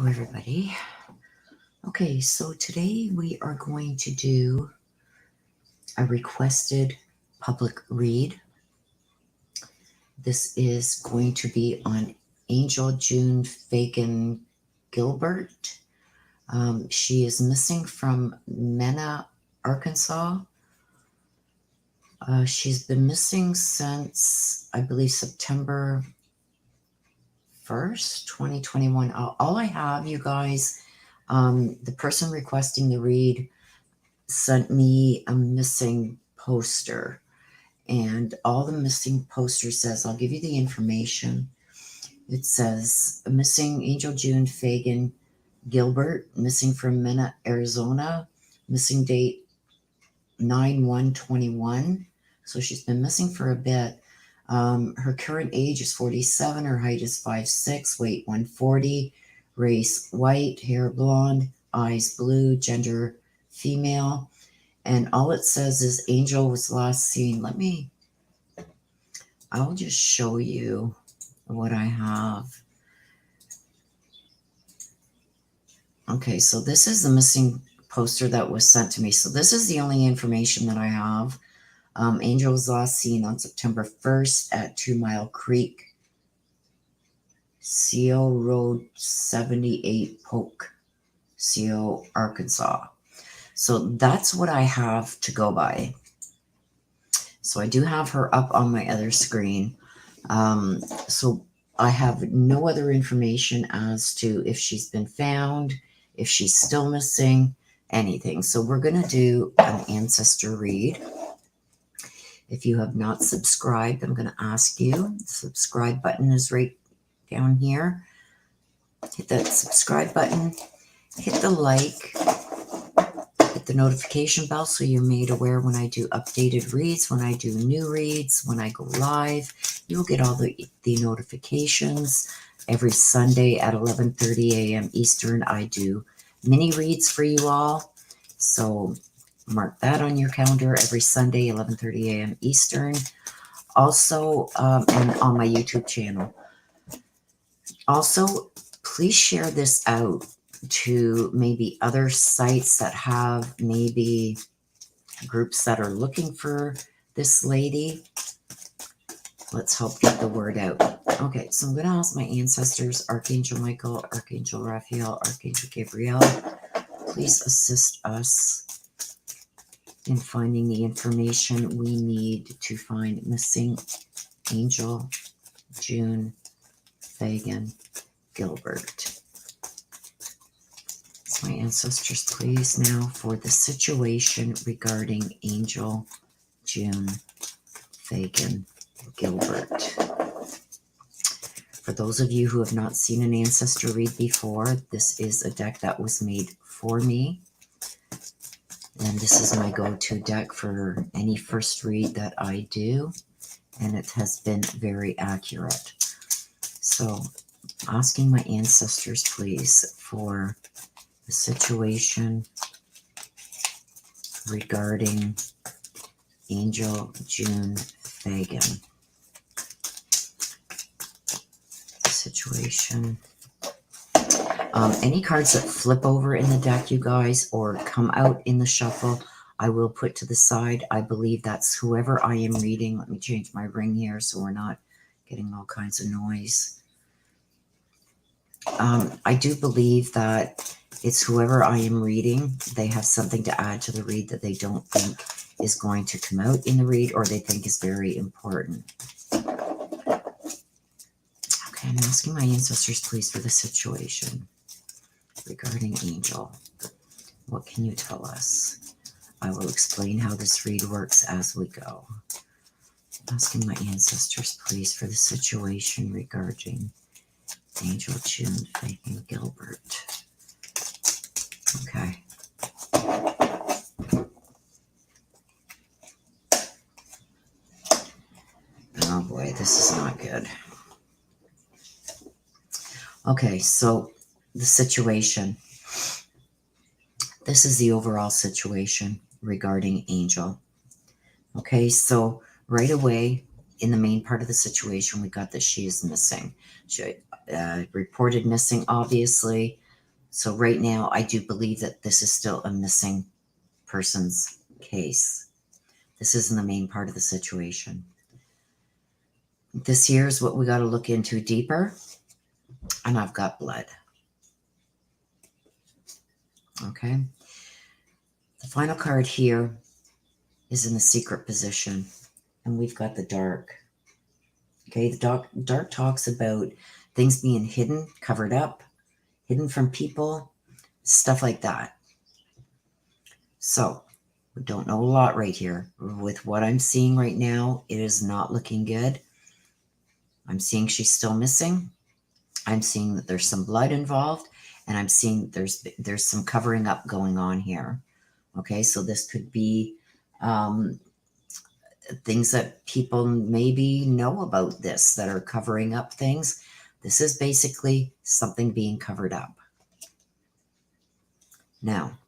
Hello, everybody. Okay, so today we are going to do a requested public read. This is going to be on Angel June Fagen Gilbert. She is missing from Mena, Arkansas. She's been missing since, I believe, September 1st, 2021. All I have, you guys, the person requesting the read sent me a missing poster, and all the missing poster says, I'll give you the information. It says, missing Angel June Fagen Gilbert, missing from Mena, Arizona, missing date 9/1/21. So she's been missing for a bit. Her current age is 47. Her height is 5'6", weight 140, race white, hair blonde, eyes blue, gender female. And all it says is Angel was last seen. I'll just show you what I have. Okay, so this is the missing poster that was sent to me. So this is the only information that I have. Angel was last seen on September 1st at 2 Mile Creek, CO Road 78, Polk, CO, Arkansas. So that's what I have to go by. So I do have her up on my other screen. So I have no other information as to if she's been found, if she's still missing, anything. So we're going to do an ancestor read. If you have not subscribed, I'm going to ask you. The subscribe button is right down here. Hit that subscribe button. Hit the like. Hit the notification bell so you're made aware when I do updated reads, when I do new reads, when I go live. You'll get all the notifications. Every Sunday at 11:30 a.m. Eastern, I do mini reads for you all. So mark that on your calendar, every Sunday, 11:30 a.m. Eastern. Also, and on my YouTube channel. Also, please share this out to maybe other sites that have maybe groups that are looking for this lady. Let's help get the word out. Okay, so I'm going to ask my ancestors, Archangel Michael, Archangel Raphael, Archangel Gabriel, please assist us in finding the information we need to find missing Angel June Fagen Gilbert. So my ancestors, please now for the situation regarding Angel June Fagen Gilbert. For those of you who have not seen an ancestor read before, this is a deck that was made for me. And this is my go-to deck for any first read that I do. And it has been very accurate. So asking my ancestors, please, for the situation regarding Angel June Fagen. Situation. Any cards that flip over in the deck, you guys, or come out in the shuffle, I will put to the side. I believe that's whoever I am reading. Let me change my ring here so we're not getting all kinds of noise. I do believe that it's whoever I am reading. They have something to add to the read that they don't think is going to come out in the read or they think is very important. Okay, I'm asking my ancestors, please, for the situation regarding Angel. What can you tell us? I will explain how this read works as we go. Asking my ancestors, please, for the situation regarding Angel June Fagen Gilbert. Okay. Oh boy, this is not good. Okay, so the situation. This is the overall situation regarding Angel. Okay, so right away in the main part of the situation, we got that she is missing. She reported missing, obviously. So right now, I do believe that this is still a missing person's case. This isn't the main part of the situation. This here is what we got to look into deeper. And I've got blood. Okay. The final card here is in the secret position. And we've got the dark. Okay. The dark talks about things being hidden, covered up, hidden from people, stuff like that. So we don't know a lot right here. With what I'm seeing right now, it is not looking good. I'm seeing she's still missing. I'm seeing that there's some blood involved, and I'm seeing there's some covering up going on here. Okay, so this could be things that people maybe know about this that are covering up things. This is basically something being covered up. Now,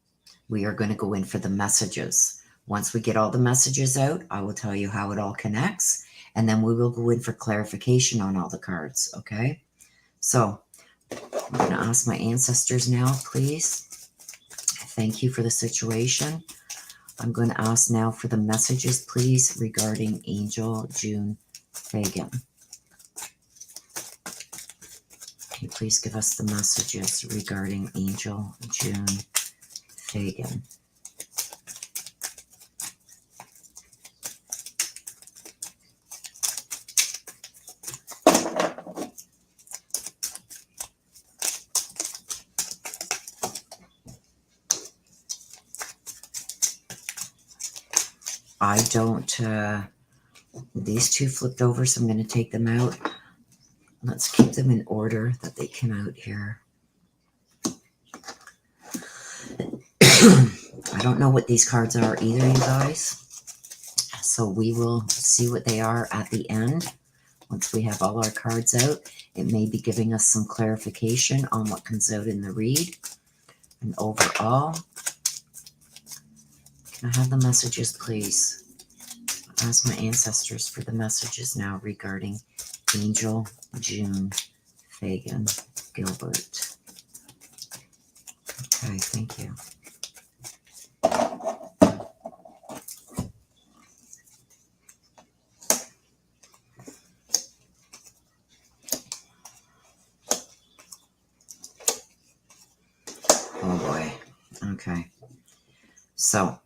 we are going to go in for the messages. Once we get all the messages out, I will tell you how it all connects, and then we will go in for clarification on all the cards, okay? So I'm going to ask my ancestors now, please. Thank you for the situation. I'm going to ask now for the messages, please, regarding Angel June Fagen. Can you please give us the messages regarding Angel June Fagen? I don't, these two flipped over, so I'm going to take them out. Let's keep them in order that they came out here. I don't know what these cards are either, you guys. So we will see what they are at the end. Once we have all our cards out, it may be giving us some clarification on what comes out in the read. And overall, can I have the messages, please? I'll ask my ancestors for the messages now regarding Angel June Fagen Gilbert. Okay, thank you. Oh boy. Okay. So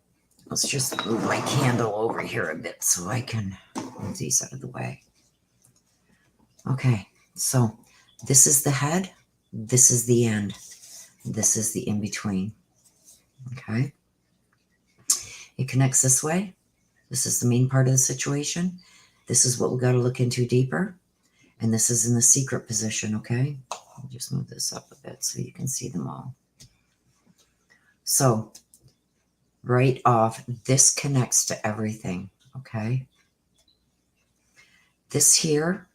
let's just move my candle over here a bit so I can move these out of the way. Okay, so this is the head, this is the end, this is the in-between. Okay, it connects this way. This is the main part of the situation. This is what we got to look into deeper, and this is in the secret position. Okay, I'll just move this up a bit so you can see them all. So right off, this connects to everything. Okay, this here,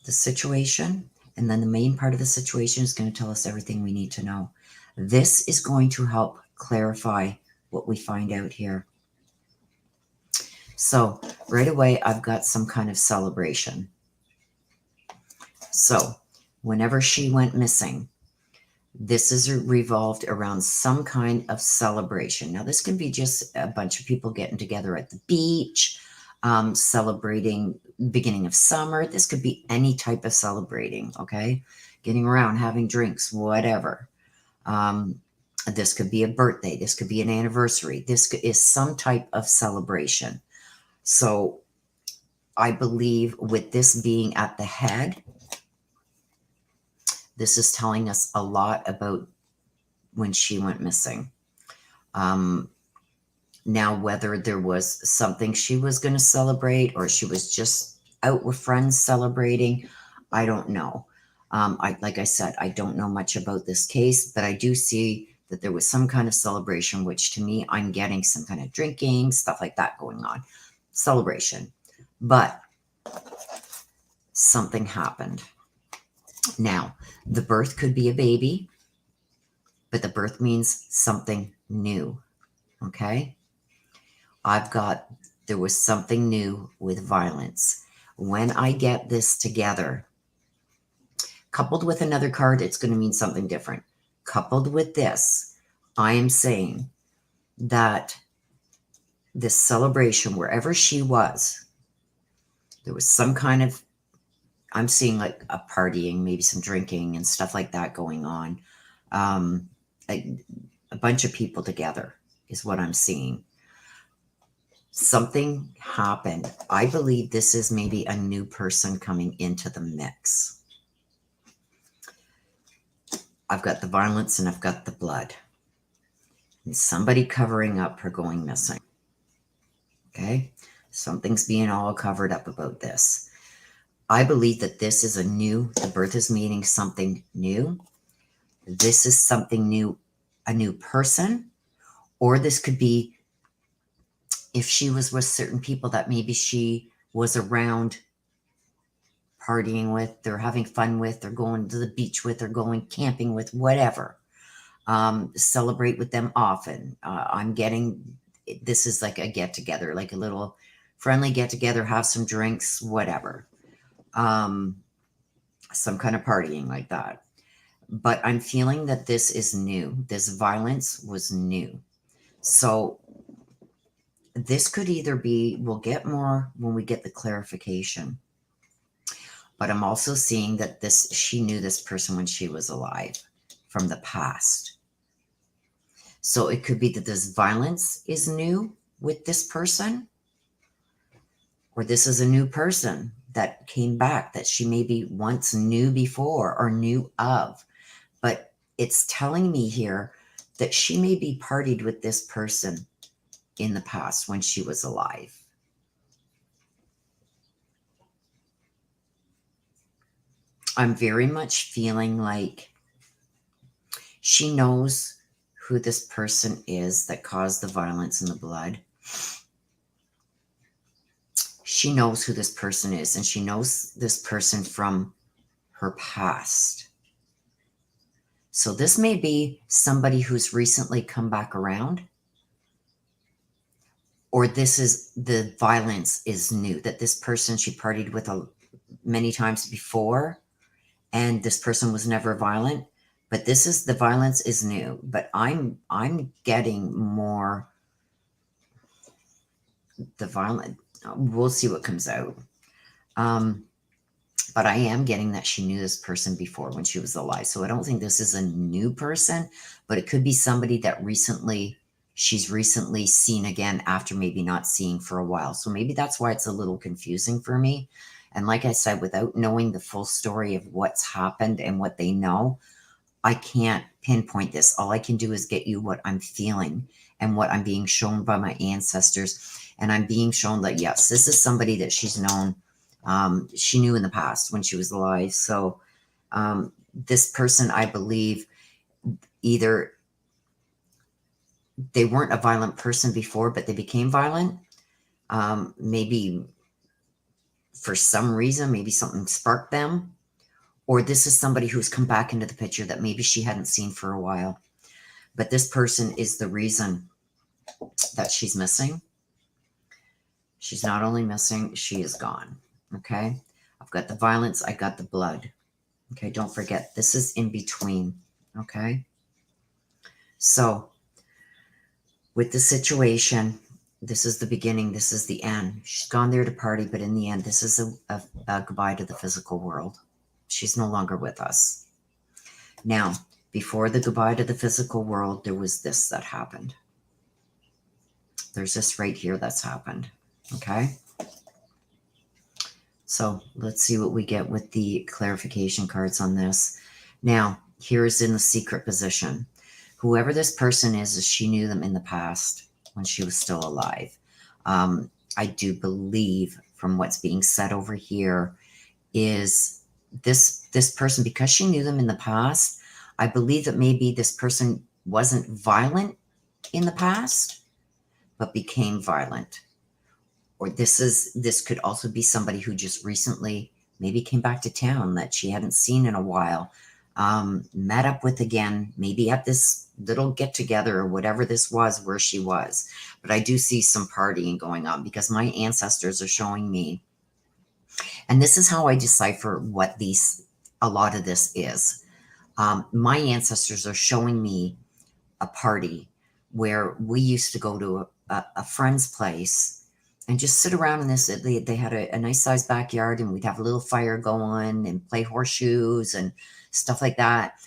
the situation, and then the main part of the situation is going to tell us everything we need to know. This is going to help clarify what we find out here. So right away, I've got some kind of celebration. So whenever she went missing, this is revolved around some kind of celebration. Now, this can be just a bunch of people getting together at the beach, celebrating beginning of summer. This could be any type of celebrating, okay? Getting around, having drinks, whatever. This could be a birthday. This could be an anniversary. This is some type of celebration. So I believe with this being at the head, this is telling us a lot about when she went missing. Now, whether there was something she was going to celebrate or she was just out with friends celebrating, I don't know. Like I said, I don't know much about this case, but I do see that there was some kind of celebration, which to me, I'm getting some kind of drinking, stuff like that going on. Celebration. But something happened. Now, the birth could be a baby, but the birth means something new. Okay? There was something new with violence. When I get this together, coupled with another card, it's going to mean something different. coupled with this, I am saying that this celebration, wherever she was, there was some kind of, I'm seeing like a partying, maybe some drinking and stuff like that going on. Um, a bunch of people together is what I'm seeing. Something happened. I believe this is maybe a new person coming into the mix. I've got the violence and I've got the blood. And somebody covering up her going missing. Okay? Something's being all covered up about this. I believe that this is the birth is meaning something new. This is something new, a new person, or this could be if she was with certain people that maybe she was around partying with, they're having fun with, they're going to the beach with, they're going camping with, whatever. Celebrate with them often. I'm getting, this is like a get together, like a little friendly get together, have some drinks, whatever. Some kind of partying like that. But I'm feeling that this is new. This violence was new. So this could either be, we'll get more when we get the clarification. But I'm also seeing that she knew this person when she was alive from the past. So it could be that this violence is new with this person, or this is a new person that came back that she maybe once knew before or knew of. But it's telling me here that she maybe partied with this person in the past when she was alive. I'm very much feeling like she knows who this person is that caused the violence and the blood. She knows who this person is, and she knows this person from her past. So this may be somebody who's recently come back around, or this is the violence is new, that this person she partied with many times before, and this person was never violent. But this is the violence is new. But I'm getting more the violent. We'll see what comes out. But I am getting that she knew this person before when she was alive. So I don't think this is a new person, but it could be somebody that she's recently seen again after maybe not seeing for a while. So maybe that's why it's a little confusing for me. And like I said, without knowing the full story of what's happened and what they know, I can't pinpoint this. All I can do is get you what I'm feeling and what I'm being shown by my ancestors. And I'm being shown that, yes, this is somebody that she's known. She knew in the past when she was alive. So this person, I believe, either they weren't a violent person before, but they became violent. Maybe for some reason, maybe something sparked them. Or this is somebody who's come back into the picture that maybe she hadn't seen for a while. But this person is the reason that she's missing. She's not only missing, she is gone. Okay? I've got the violence, I got the blood. Okay, don't forget, this is in between. Okay? So, with the situation, this is the beginning, this is the end. She's gone there to party, but in the end, this is a goodbye to the physical world. She's no longer with us. Now, before the goodbye to the physical world, there was this that happened. There's this right here that's happened. Okay? So let's see what we get with the clarification cards on this. Now, here's in the secret position. Whoever this person is she knew them in the past when she was still alive. I do believe from what's being said over here is this person, because she knew them in the past, I believe that maybe this person wasn't violent in the past, but became violent. Or this could also be somebody who just recently maybe came back to town that she hadn't seen in a while, met up with again, maybe at this little get together or whatever this was where she was. But I do see some partying going on because my ancestors are showing me. And this is how I decipher what a lot of this is. My ancestors are showing me a party where we used to go to a friend's place and just sit around in this. They had a nice sized backyard, and we'd have a little fire going and play horseshoes and stuff like that.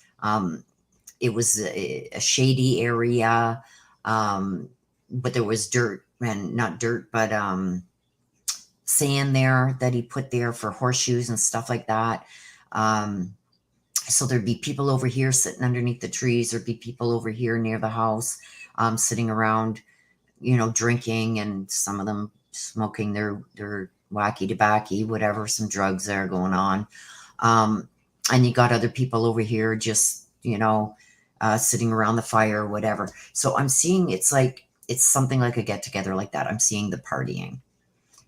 It was a shady area, but there was dirt, and not dirt, but sand there that he put there for horseshoes and stuff like that. So there'd be people over here sitting underneath the trees. There'd be people over here near the house, sitting around, drinking, and some of them smoking their wacky tobacco, whatever, some drugs there going on. And you got other people over here just, sitting around the fire or whatever. So I'm seeing it's something like a get together like that. I'm seeing the partying.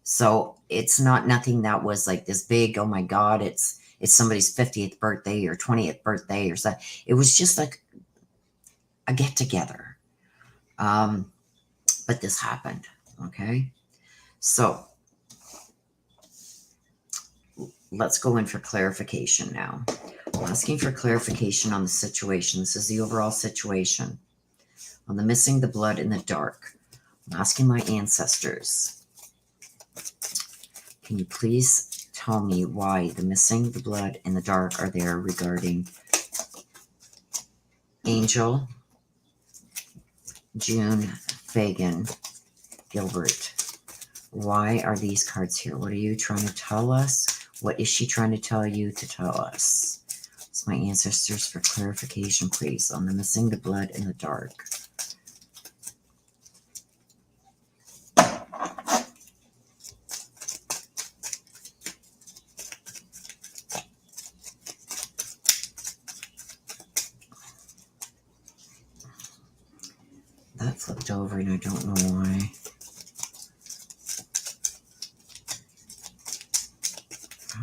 So it's not nothing that was like this big, oh my God, it's somebody's 50th birthday or 20th birthday or something. It was just like a get together. But this happened. Okay. So let's go in for clarification now. I'm asking for clarification on the situation. This is the overall situation. On the missing the blood in the dark. I'm asking my ancestors. Can you please tell me why the missing the blood in the dark are there regarding Angel, June, Fagen, Gilbert? Why are these cards here? What are you trying to tell us? What is she trying to tell you to tell us? It's my ancestors for clarification, please, on the missing the blood in the dark. That flipped over and I don't know why.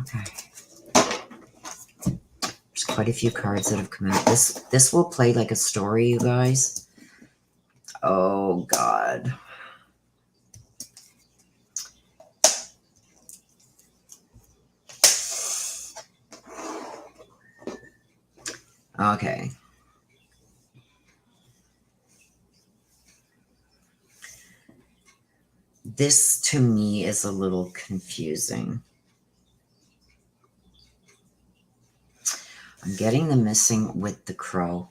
Okay. There's quite a few cards that have come out. This will play like a story, you guys. Oh, God. Okay. This, to me, is a little confusing. I'm getting the missing with the crow.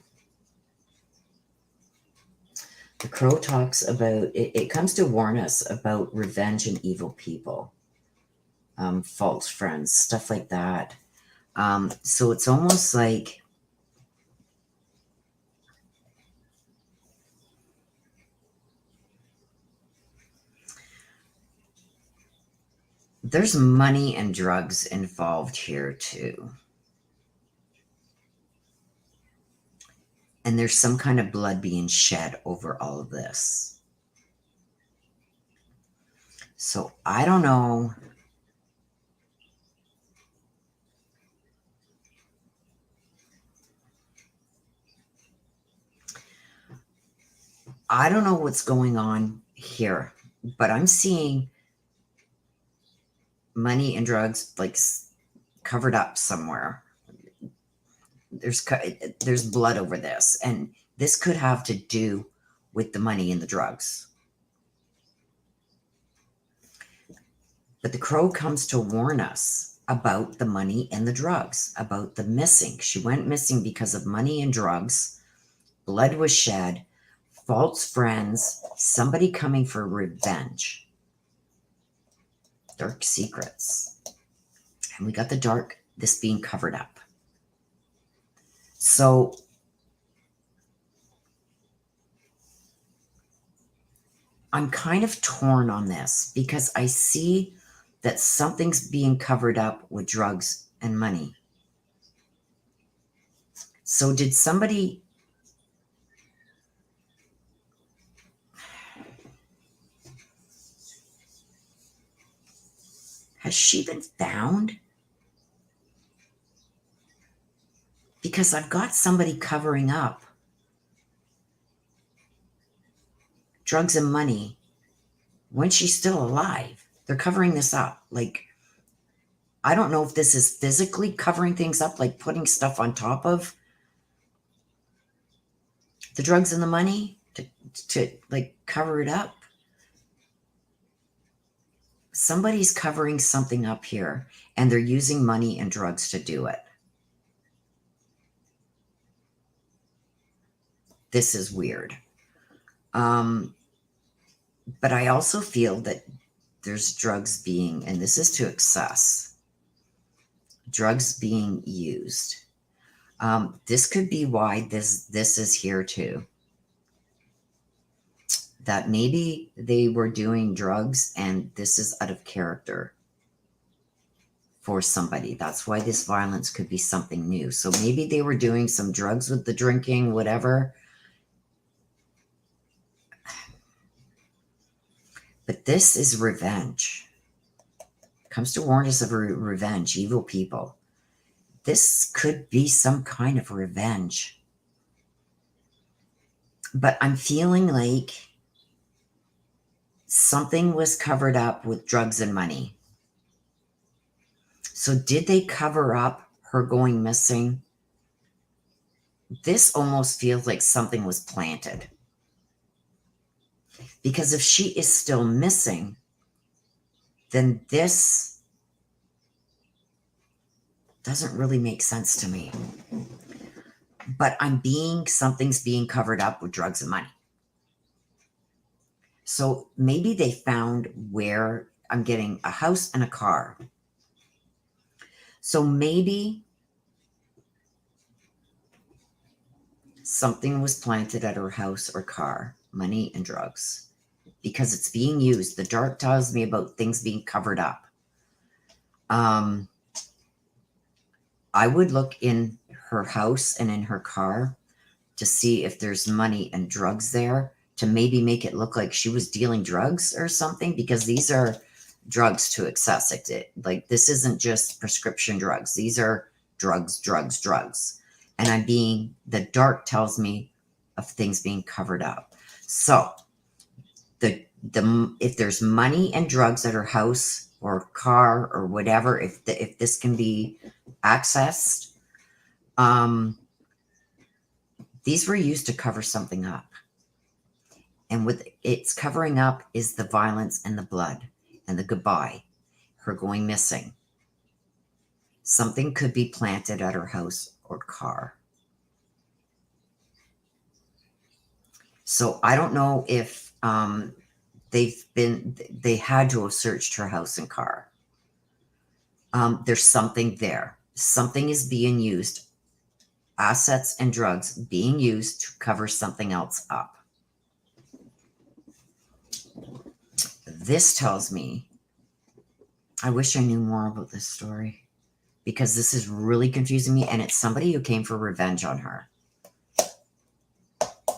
The crow talks about, it comes to warn us about revenge and evil people, false friends, stuff like that. So it's almost like there's money and drugs involved here too. And there's some kind of blood being shed over all of this. So I don't know. I don't know what's going on here, but I'm seeing money and drugs like covered up somewhere. There's blood over this, and this could have to do with the money and the drugs. But the crow comes to warn us about the money and the drugs, about the missing. She went missing because of money and drugs. Blood was shed, false friends, somebody coming for revenge. Dark secrets. And we got the dark, this being covered up. So I'm kind of torn on this because I see that something's being covered up with drugs and money. So did somebody... Has she been found? Because I've got somebody covering up drugs and money when she's still alive. They're covering this up. Like, I don't know if this is physically covering things up, like putting stuff on top of The drugs and the money to like cover it up. Somebody's covering something up here, and they're using money and drugs to do it. This is weird. But I also feel that there's drugs being, and this is to excess, drugs being used. This could be why this is here too. That maybe they were doing drugs and this is out of character for somebody. That's why this violence could be something new. So maybe they were doing some drugs with the drinking, whatever. But this is revenge. Comes to warn us of revenge, evil people. This could be some kind of revenge. But I'm feeling like something was covered up with drugs and money. So did they cover up her going missing? This almost feels like something was planted. Because if she is still missing, then this doesn't really make sense to me. But something's being covered up with drugs and money. So maybe they found where I'm getting a house and a car. So maybe something was planted at her house or car, money and drugs, because it's being used. The dark tells me about things being covered up. I would look in her house and in her car to see if there's money and drugs there, to maybe make it look like she was dealing drugs or something, because these are drugs to excess. Like this isn't just prescription drugs. These are drugs. And the dark tells me of things being covered up. So if there's money and drugs at her house or car or whatever, if this can be accessed, these were used to cover something up. And with its covering up is the violence and the blood and the goodbye, her going missing. Something could be planted at her house or car. So I don't know if they had to have searched her house and car. There's something there. Something is being used. Assets and drugs being used to cover something else up. This tells me, I wish I knew more about this story, because this is really confusing me, and it's somebody who came for revenge on her.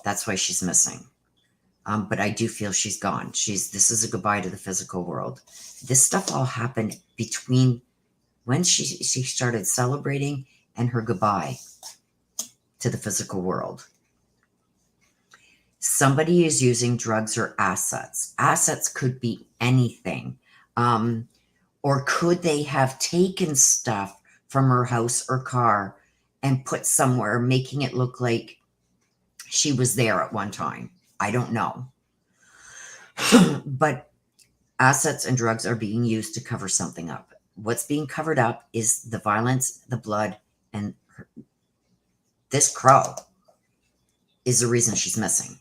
That's why she's missing. But I do feel she's gone. This is a goodbye to the physical world. This stuff all happened between when she started celebrating and her goodbye to the physical world. Somebody is using drugs or assets. Assets could be anything. Or could they have taken stuff from her house or car and put somewhere, making it look like she was there at one time? I don't know. But assets and drugs are being used to cover something up. What's being covered up is the violence, the blood, and this crow is the reason she's missing.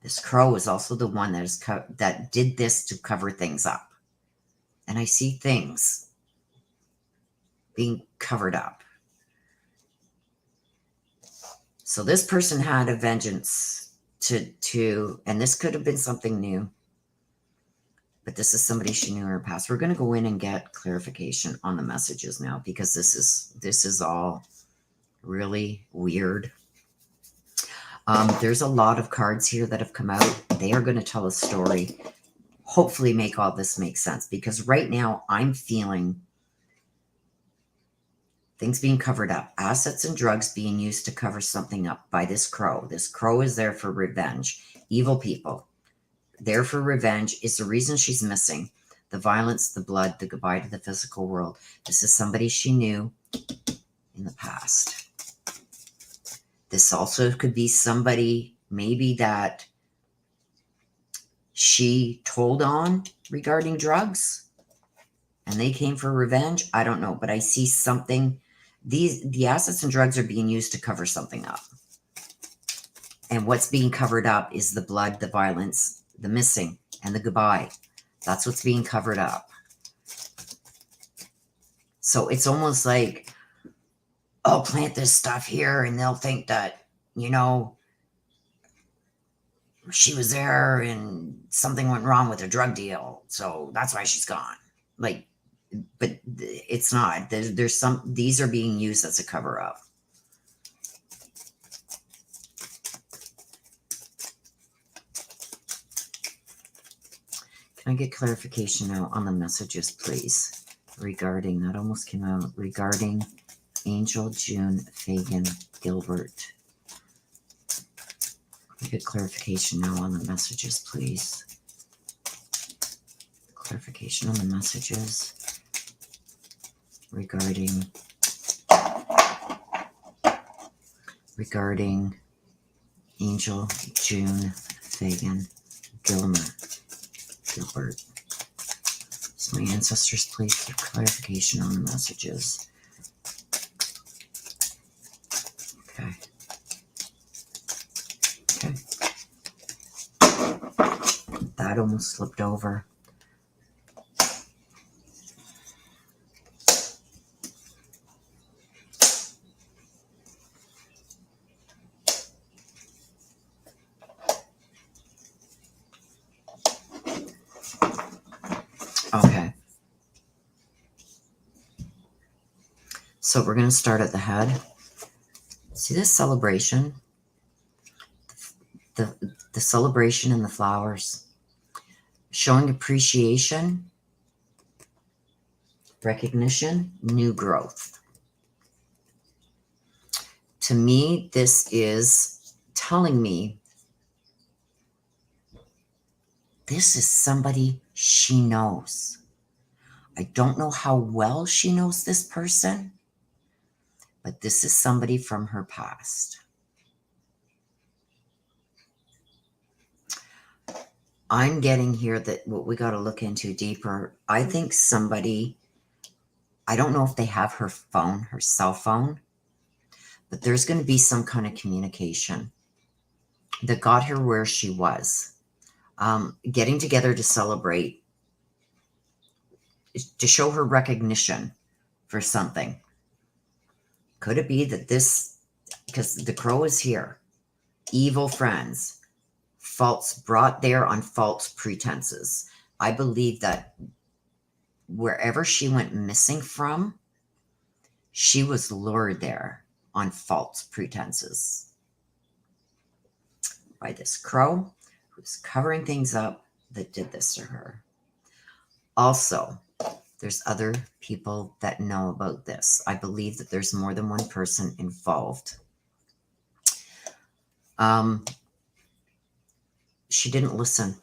This crow is also the one that did this to cover things up. And I see things being covered up. So this person had a vengeance to and this could have been something new. But this is somebody she knew in her past. We're going to go in and get clarification on the messages now, because this is all really weird. There's a lot of cards here that have come out. They are going to tell a story. Hopefully make all this make sense, because right now I'm feeling things being covered up. Assets and drugs being used to cover something up by this crow. This crow is there for revenge. Evil people. There for revenge is the reason she's missing. The violence, the blood, the goodbye to the physical world. This is somebody she knew in the past. This also could be somebody maybe that she told on regarding drugs and they came for revenge. I don't know, but I see something. The assets and drugs are being used to cover something up. And what's being covered up is the blood, the violence, the missing, and the goodbye. That's what's being covered up. So it's almost like, I'll plant this stuff here and they'll think that, you know, she was there and something went wrong with her drug deal. So that's why she's gone. Like, but it's not. There's some, these are being used as a cover up. Can I get clarification now on the messages, please? Regarding, that almost came out, regarding Angel, June, Fagen, Gilbert. Can I get clarification now on the messages, please? Clarification on the messages regarding Angel, June, Fagen, Gilbert. So my ancestors, please give clarification on the messages. Okay. Okay. That almost slipped over. Okay. So we're going to start at the head. See this celebration? The celebration and the flowers. Showing appreciation, recognition, new growth. To me, this is telling me this is somebody she knows. I don't know how well she knows this person, but this is somebody from her past. I'm getting here that what we got to look into deeper. I think somebody, I don't know if they have her phone, her cell phone, but there's going to be some kind of communication that got her where she was. Getting together to celebrate, to show her recognition for something. Could it be that this, because the crow is here, evil friends, false, brought there on false pretenses. I believe that wherever she went missing from, she was lured there on false pretenses by this crow who's covering things up that did this to her. Also, there's other people that know about this. I believe that there's more than one person involved. She didn't listen.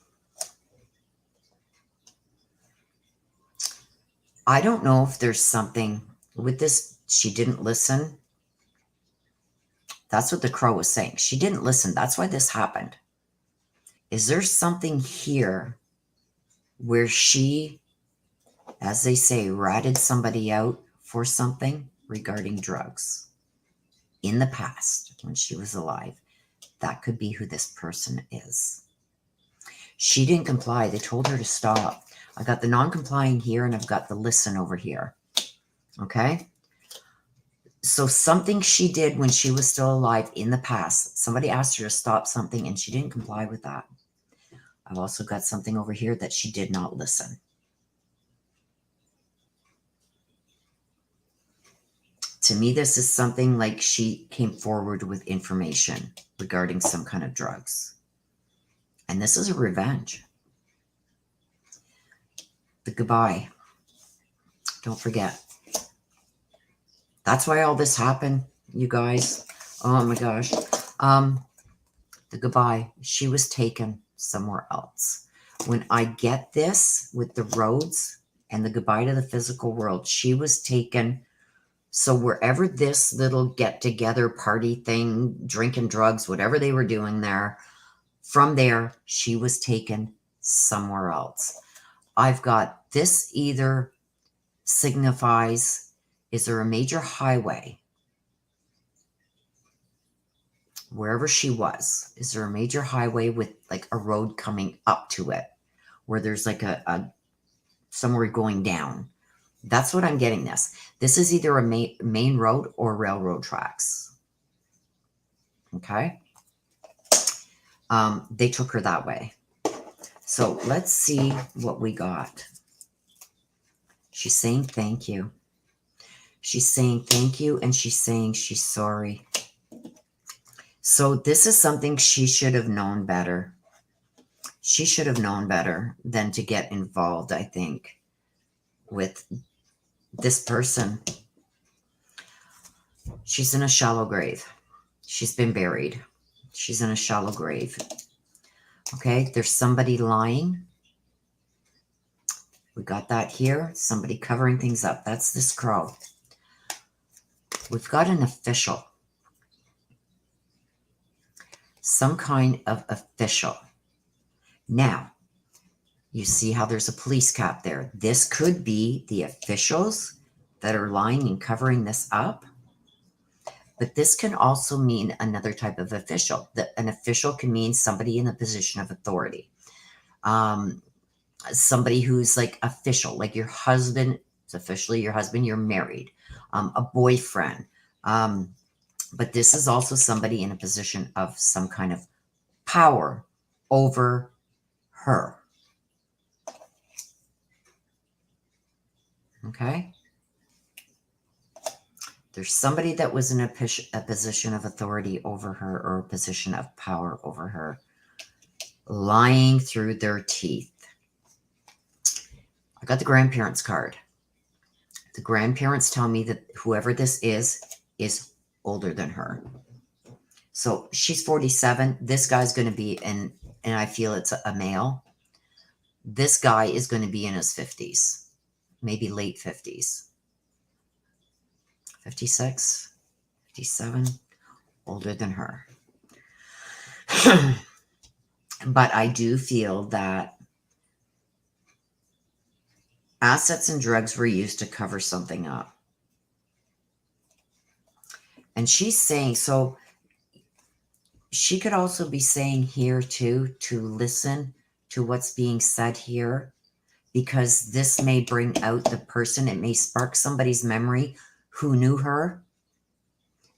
I don't know if there's something with this. She didn't listen. That's what the crow was saying. She didn't listen. That's why this happened. Is there something here where she, as they say, ratted somebody out for something regarding drugs in the past when she was alive? That could be who this person is. She didn't comply. They told her to stop. I got the non-complying here and I've got the listen over here. Okay? So something she did when she was still alive in the past, somebody asked her to stop something and she didn't comply with that. I've also got something over here that she did not listen. To me, this is something like she came forward with information regarding some kind of drugs. And this is a revenge. The goodbye. Don't forget. That's why all this happened, you guys. Oh my gosh. The goodbye. She was taken somewhere else. When I get this with the roads and the goodbye to the physical world, she was taken So wherever this little get-together party thing, drinking drugs, whatever they were doing there, from there, she was taken somewhere else. I've got this either signifies, is there a major highway wherever she was? Is there a major highway with like a road coming up to it where there's like a somewhere going down? That's what I'm getting this. This is either a main road or railroad tracks. Okay. They took her that way. So let's see what we got. She's saying thank you. She's saying thank you, and she's saying she's sorry. So this is something she should have known better. She should have known better than to get involved, I think, with this person. She's in a shallow grave. She's been buried. She's in a shallow grave. Okay, there's somebody lying. We got that here. Somebody covering things up. That's this crow. We've got an official. Some kind of official. Now, you see how there's a police cap there. This could be the officials that are lying and covering this up. But this can also mean another type of official. An official can mean somebody in a position of authority. Somebody who's like official, like your husband. It's officially your husband. You're married. A boyfriend. But this is also somebody in a position of some kind of power over her. Okay? There's somebody that was in a position of authority over her or a position of power over her, lying through their teeth. I got the grandparents card. The grandparents tell me that whoever this is older than her. So she's 47. This guy's going to be in, and I feel it's a male. This guy is going to be in his 50s, maybe late 50s. 56, 57, older than her. But I do feel that assets and drugs were used to cover something up. And she's saying, so she could also be saying here too, to listen to what's being said here, because this may bring out the person. It may spark somebody's memory who knew her.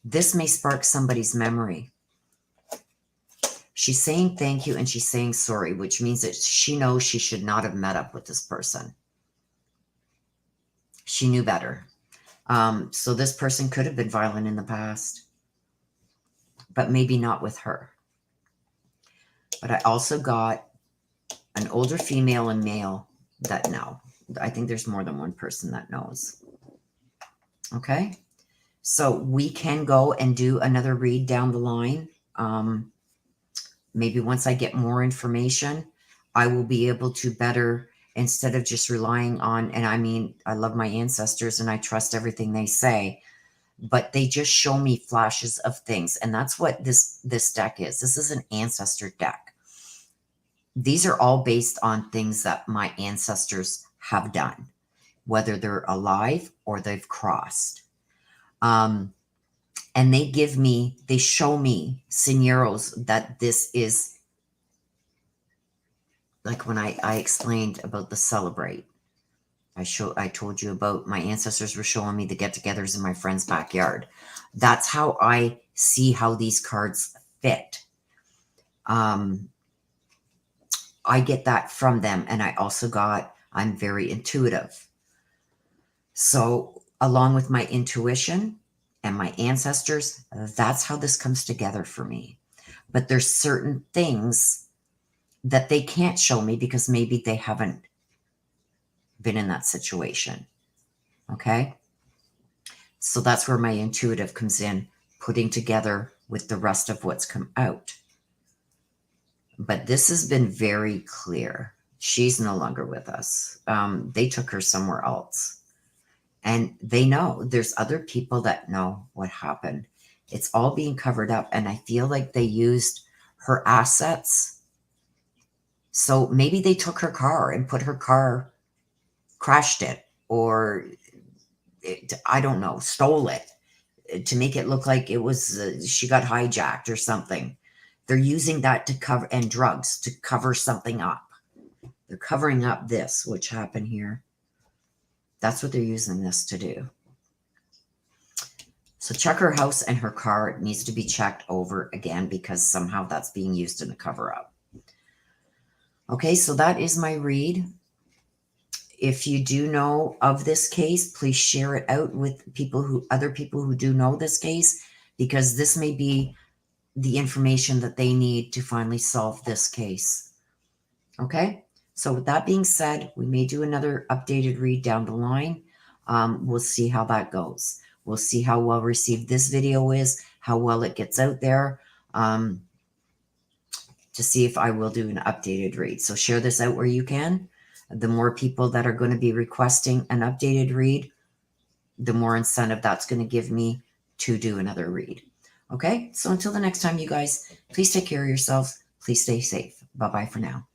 This may spark somebody's memory. She's saying thank you and she's saying sorry, which means that she knows she should not have met up with this person. She knew better. So this person could have been violent in the past, but maybe not with her. But I also got an older female and male that know. I think there's more than one person that knows. Okay. So we can go and do another read down the line. Maybe once I get more information, I will be able to better, instead of just relying on, and I mean, I love my ancestors and I trust everything they say, but they just show me flashes of things. And that's what this deck is. This is an ancestor deck. These are all based on things that my ancestors have done, whether they're alive or they've crossed. And they show me scenarios that this is, like when I explained about the celebrate. I told you about my ancestors were showing me the get-togethers in my friend's backyard. That's how I see how these cards fit. I get that from them. And I also I'm very intuitive. So along with my intuition and my ancestors, that's how this comes together for me. But there's certain things that they can't show me because maybe they haven't been in that situation. Okay. So that's where my intuitive comes in, putting together with the rest of what's come out. But this has been very clear. She's no longer with us. They took her somewhere else. And they know. There's other people that know what happened. It's all being covered up. And I feel like they used her assets. So maybe they took her car and put her car, crashed it, or I don't know, stole it to make it look like it was, she got hijacked or something. They're using that to cover, and drugs to cover something up. They're covering up this, which happened here. That's what they're using this to do. So check her house and her car. It needs to be checked over again because somehow that's being used in a cover up. Okay, so that is my read. If you do know of this case, please share it out with other people who do know this case, because this may be the information that they need to finally solve this case. Okay, so with that being said, we may do another updated read down the line. We'll see how that goes. We'll see how well received this video is, how well it gets out there, to see if I will do an updated read. So share this out where you can. The more people that are going to be requesting an updated read, the more incentive that's going to give me to do another read. Okay, so until the next time, you guys, please take care of yourselves. Please stay safe. Bye-bye for now.